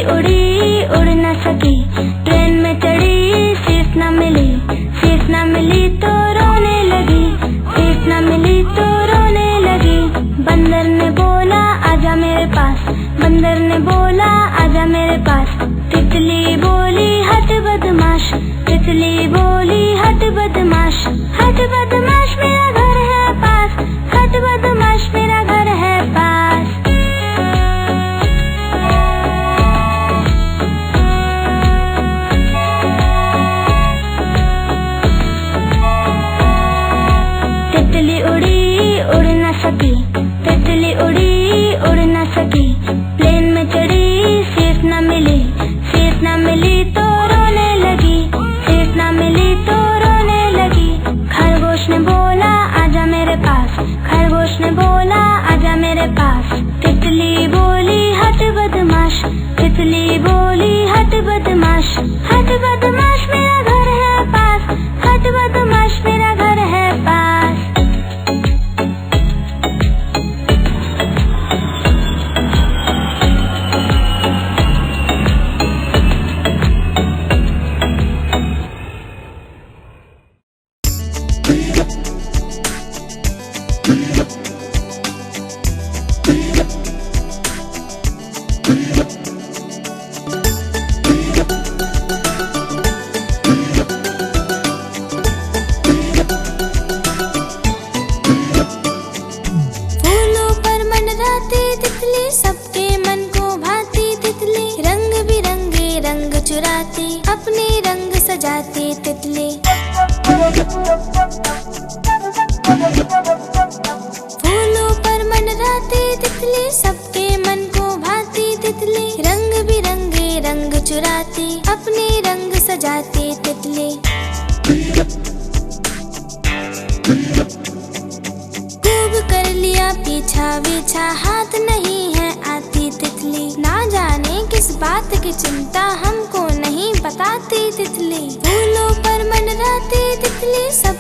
उड़ी उड़ न सकी, ट्रेन में चढ़ी सीट न मिली, सीट न मिली तो रोने लगी, सीट न मिली तो रोने लगी। बंदर ने बोला आजा मेरे पास, बंदर ने बोला आजा मेरे पास। तितली बोली हट बदमाश, तितली बोली हट बदमाश, हट बदमाश मेरा घर है पास, हट बदमाश मेरा घर है पास। तितली उड़ी उड़ न सकी, तितली उड़ी उड़ न सकी, प्लेन में चढ़ी सीट न मिली, सीट न मिली तो रोने लगी, सीट न मिली तो रोने लगी। खरगोश ने बोला आजा मेरे पास, खरगोश ने बोला आजा मेरे पास। तितली बोली हट बदमाश, तितली बोली हट बदमाश, हट बदमाश मेरा घर है पास, हट बदमाश मेरा घर है पास। चुराती अपने रंग सजाती तितली, फूलों पर मंडराती तितली, सबके मन को भाती तितली। रंग बिरंगे रंग चुराती अपने रंग सजाती तितली। खूब कर लिया पीछा पीछा, हाथ नहीं है आती तितली। ना जाने किस बात की चिंता हमको नहीं बताती तितली। फूलों पर मंडराती तितली, सब